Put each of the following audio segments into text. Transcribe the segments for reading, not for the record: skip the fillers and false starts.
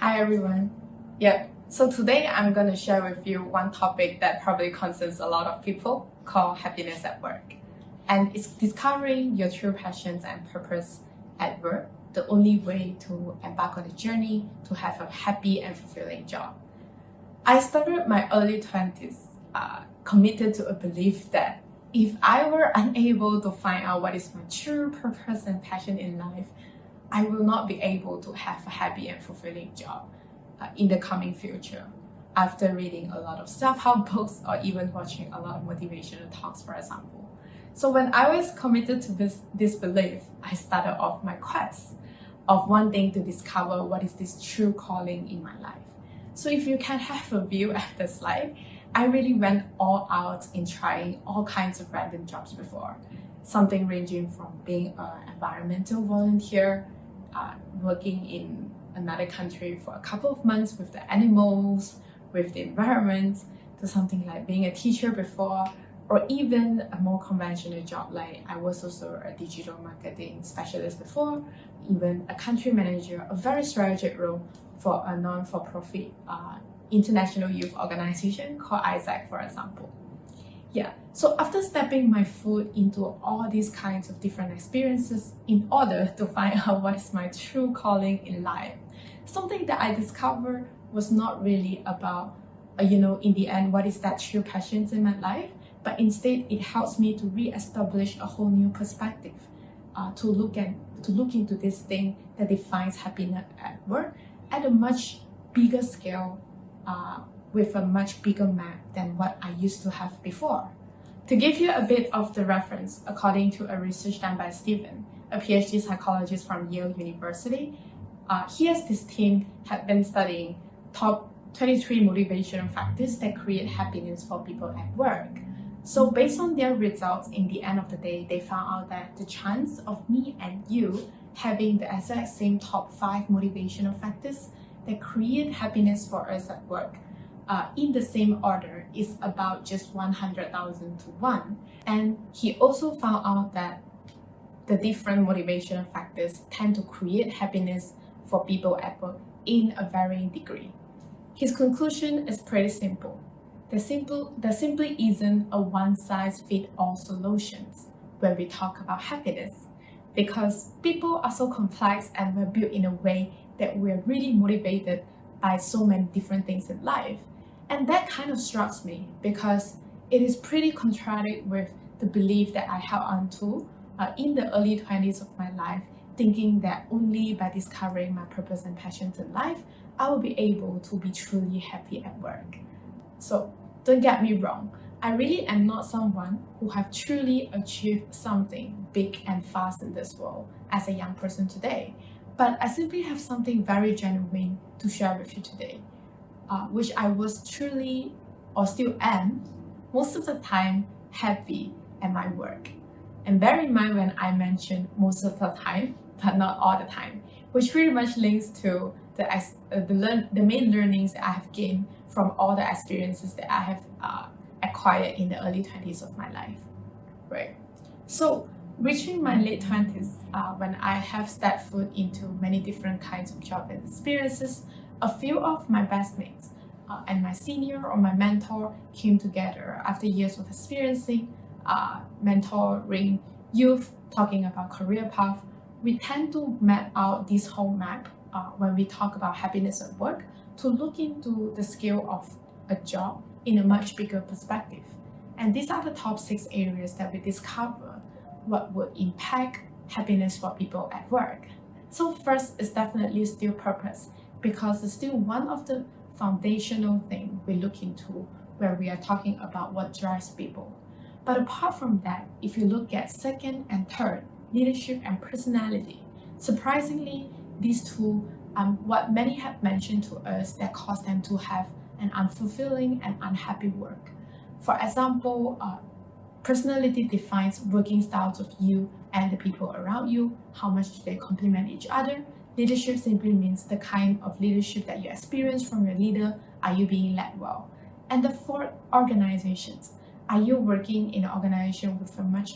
Hi everyone. So today I'm going to share with you one topic that probably concerns a lot of people called happiness at work. And it's discovering your true passions and purpose at work, the only way to embark on a journey to have a happy and fulfilling job. I started my early 20s committed to a belief that if I were unable to find out what is my true purpose and passion in life, I will not be able to have a happy and fulfilling job in the coming future. After reading a lot of self-help books or even watching a lot of motivational talks, for example. So when I was committed to this belief, I started off my quest of wanting to discover what is this true calling in my life. So if you can have a view at the slide, I really went all out in trying all kinds of random jobs before. Something ranging from being an environmental volunteer, working in another country for a couple of months with the animals, with the environment, to something like being a teacher before, or even a more conventional job like I was also a digital marketing specialist before, even a country manager, a very strategic role for a non-for-profit international youth organization called ISAC, for example. So after stepping my foot into all these kinds of different experiences in order to find out what is my true calling in life, something that I discovered was not really about, in the end, what is that true passions in my life, but instead it helps me to re-establish a whole new perspective, to look into this thing that defines happiness at work at a much bigger scale, with a much bigger map than what I used to have before. To give you a bit of the reference, according to a research done by Stephen, a PhD psychologist from Yale University, he as his team had been studying top 23 motivational factors that create happiness for people at work. So based on their results, in the end of the day, they found out that the chance of me and you having the exact same top 5 motivational factors that create happiness for us at work in the same order is about just 100,000 to 1. And he also found out that the different motivational factors tend to create happiness for people at work in a varying degree. His conclusion is pretty simple. There simply isn't a one-size-fits-all solutions when we talk about happiness, because people are so complex and we're built in a way that we're really motivated by so many different things in life. And that kind of strikes me because it is pretty contrary with the belief that I held on to in the early 20s of my life, thinking that only by discovering my purpose and passions in life, I will be able to be truly happy at work. So don't get me wrong, I really am not someone who have truly achieved something big and fast in this world as a young person today, but I simply have something very genuine to share with you today, which I was truly, or still am, most of the time happy at my work. And bear in mind when I mention most of the time, but not all the time, which pretty much links to the main learnings that I have gained from all the experiences that I have acquired in the early 20s of my life, right? So reaching my late 20s, when I have stepped foot into many different kinds of job and experiences, a few of my best mates and my senior or my mentor came together after years of experiencing, mentoring youth, talking about career path. We tend to map out this whole map when we talk about happiness at work to look into the scale of a job in a much bigger perspective. And these are the top 6 areas that we discover what would impact happiness for people at work. So first is definitely still purpose, because it's still one of the foundational things we look into when we are talking about what drives people. But apart from that, if you look at second and third, leadership and personality, surprisingly, these two what many have mentioned to us that cause them to have an unfulfilling and unhappy work. For example, personality defines working styles of you and the people around you, how much do they complement each other. Leadership simply means the kind of leadership that you experience from your leader. Are you being led well? And the fourth, organizations. Are you working in an organization with a much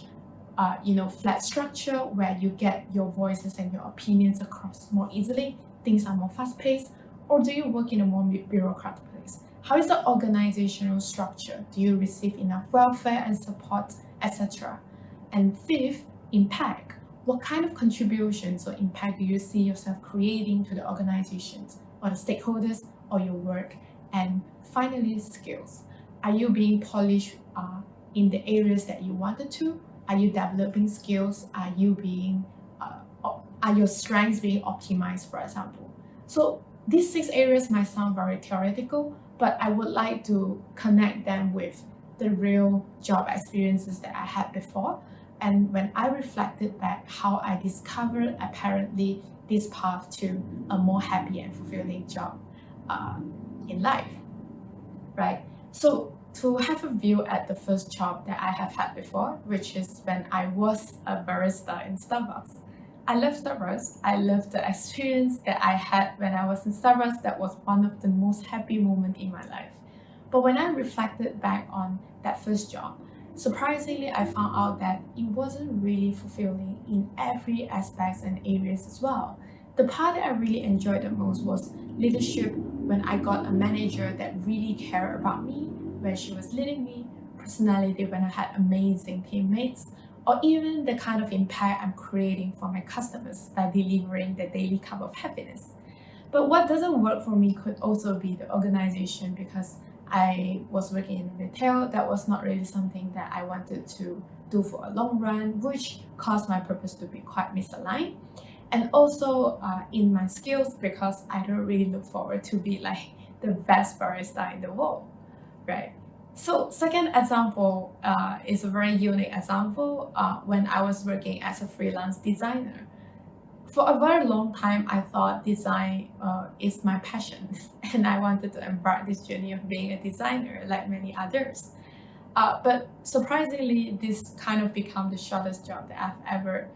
flat structure where you get your voices and your opinions across more easily? Things are more fast-paced. Or do you work in a more bureaucratic place? How is the organizational structure? Do you receive enough welfare and support, etc.? And fifth, impact. What kind of contributions or impact do you see yourself creating to the organizations or the stakeholders or your work? And finally, skills. Are you being polished in the areas that you wanted to? Are you developing skills? Are your strengths being optimized, for example? So these 6 areas might sound very theoretical, but I would like to connect them with the real job experiences that I had before. And when I reflected back how I discovered apparently this path to a more happy and fulfilling job in life, right? So to have a view at the first job that I have had before, which is when I was a barista in Starbucks. I love Starbucks. I love the experience that I had when I was in Starbucks. That was one of the most happy moments in my life. But when I reflected back on that first job, surprisingly, I found out that it wasn't really fulfilling in every aspect and areas as well. The part that I really enjoyed the most was leadership, when I got a manager that really cared about me, when she was leading me, personality when I had amazing teammates, or even the kind of impact I'm creating for my customers by delivering the daily cup of happiness. But what doesn't work for me could also be the organization, because I was working in retail. That was not really something that I wanted to do for a long run, which caused my purpose to be quite misaligned. And also in my skills, because I don't really look forward to be like the best barista in the world, right? So second example is a very unique example when I was working as a freelance designer. For a very long time, I thought design is my passion, and I wanted to embark this journey of being a designer like many others. But surprisingly, this kind of became the shortest job that I've ever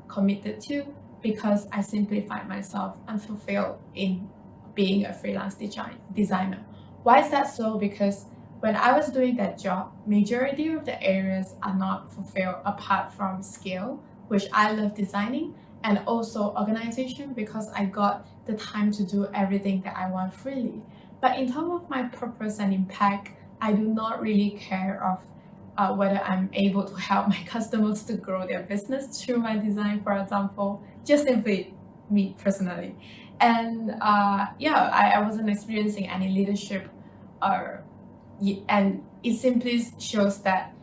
committed to, because I simply find myself unfulfilled in being a freelance designer. Why is that so? Because when I was doing that job, majority of the areas are not fulfilled apart from skill, which I love designing, and also organization, because I got the time to do everything that I want freely. But in terms of my purpose and impact, I do not really care of whether I'm able to help my customers to grow their business through my design, for example, just simply me personally. And I wasn't experiencing any leadership, and it simply shows that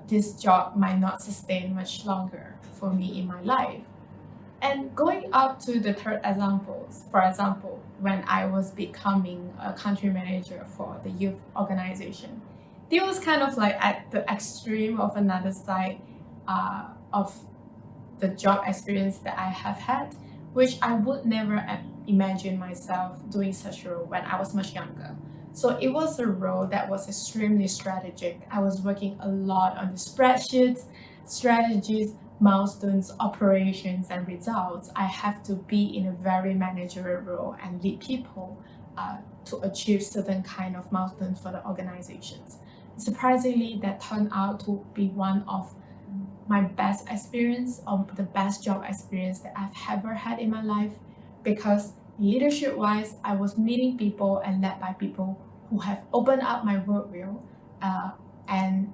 this job might not sustain much longer for me in my life. And going up to the third examples, for example, when I was becoming a country manager for the youth organization, it was kind of like at the extreme of another side of the job experience that I have had, which I would never imagine myself doing such a role when I was much younger. So it was a role that was extremely strategic. I was working a lot on the spreadsheets, strategies, milestones, operations, and results. I have to be in a very managerial role and lead people to achieve certain kind of milestones for the organizations. Surprisingly, that turned out to be one of my best experience, or the best job experience that I've ever had in my life, because leadership-wise, I was meeting people and led by people who have opened up my worldview and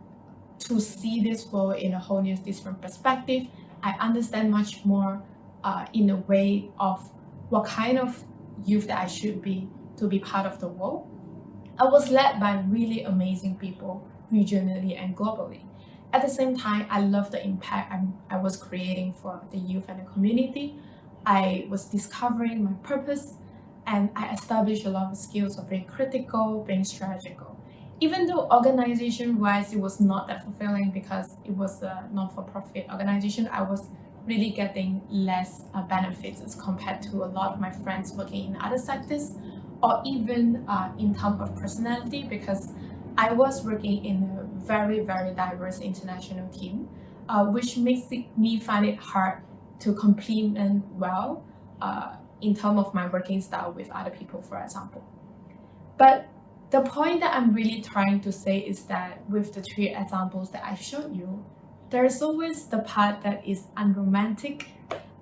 to see this world in a whole new different perspective. I understand much more in a way of what kind of youth that I should be to be part of the world. I was led by really amazing people regionally and globally. At the same time, I love the impact I was creating for the youth and the community. I was discovering my purpose, and I established a lot of skills of being critical, being strategical. Even though organization-wise, it was not that fulfilling because it was a non-for-profit organization, I was really getting less benefits as compared to a lot of my friends working in other sectors, or even in terms of personality, because I was working in a very, very diverse international team, which makes me find it hard to complement well in terms of my working style with other people, for example. But the point that I'm really trying to say is that with the 3 examples that I've showed you, there is always the part that is unromantic,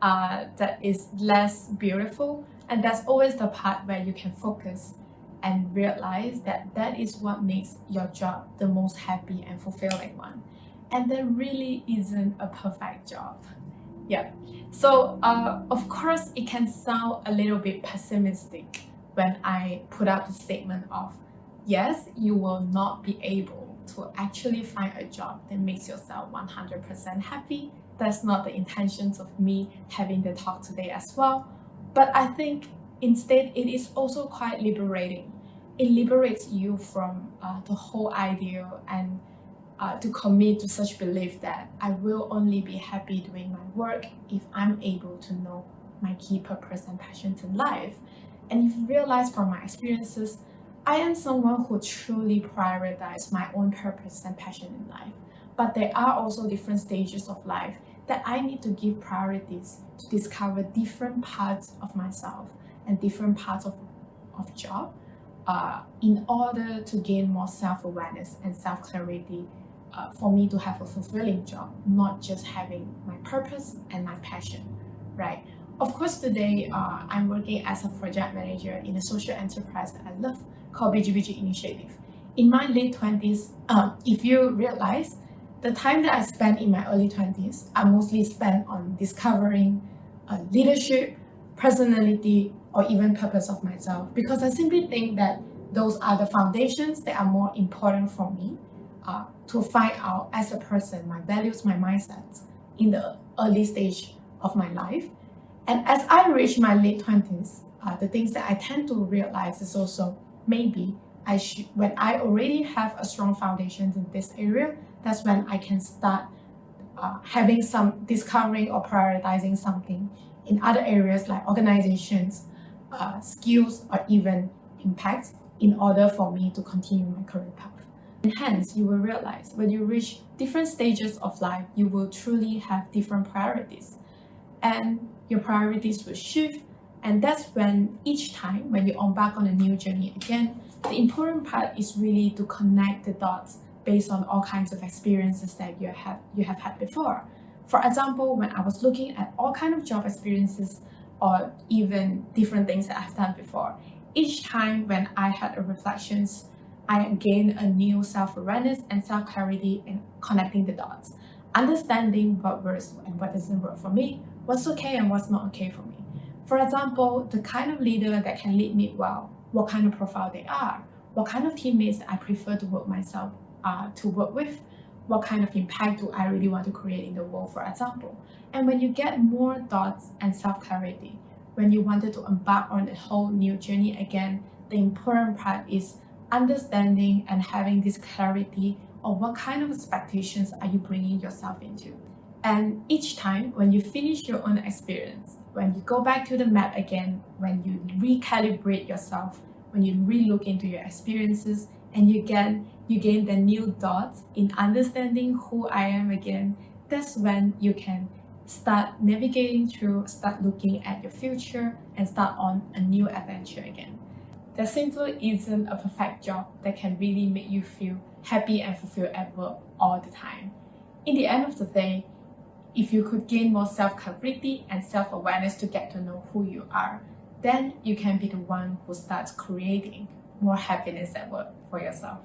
that is less beautiful, And that's always the part where you can focus and realize that that is what makes your job the most happy and fulfilling one. And there really isn't a perfect job. Yeah. So of course, it can sound a little bit pessimistic when I put out the statement of, yes, you will not be able to actually find a job that makes yourself 100% happy. That's not the intentions of me having the talk today as well. But I think instead it is also quite liberating. It liberates you from the whole idea and to commit to such belief that I will only be happy doing my work if I'm able to know my key purpose and passions in life. And if you realize from my experiences, I am someone who truly prioritizes my own purpose and passion in life. But there are also different stages of life that I need to give priorities to discover different parts of myself and different parts of job in order to gain more self-awareness and self-clarity for me to have a fulfilling job, not just having my purpose and my passion, right? Of course, today I'm working as a project manager in a social enterprise that I love called BGBG Initiative. In my late 20s, if you realize, the time that I spent in my early 20s, I mostly spent on discovering leadership, personality, or even purpose of myself, because I simply think that those are the foundations that are more important for me to find out as a person, my values, my mindsets in the early stage of my life. And as I reach my late 20s, the things that I tend to realize is also maybe I should, when I already have a strong foundation in this area, that's when I can start having some discovering or prioritizing something in other areas like organizations, skills, or even impact in order for me to continue my career path. And hence, you will realize when you reach different stages of life, you will truly have different priorities. And your priorities will shift. And that's when each time when you embark on a new journey again, the important part is really to connect the dots based on all kinds of experiences that you have had before. For example, when I was looking at all kinds of job experiences or even different things that I've done before, each time when I had a reflections, I gained a new self-awareness and self-clarity in connecting the dots, understanding what works and what doesn't work for me, what's okay and what's not okay for me. For example, the kind of leader that can lead me well, what kind of profile they are, what kind of teammates I prefer to work myself to work with, what kind of impact do I really want to create in the world, for example. And when you get more thoughts and self-clarity, when you wanted to embark on a whole new journey again, the important part is understanding and having this clarity of what kind of expectations are you bringing yourself into. And each time when you finish your own experience, when you go back to the map again, when you recalibrate yourself, when you re-look into your experiences, and you gain the new dots in understanding who I am again, that's when you can start navigating through, start looking at your future, and start on a new adventure again. There simply isn't a perfect job that can really make you feel happy and fulfilled at work all the time. In the end of the day, if you could gain more self-clarity and self-awareness to get to know who you are, then you can be the one who starts creating more happiness at work for yourself.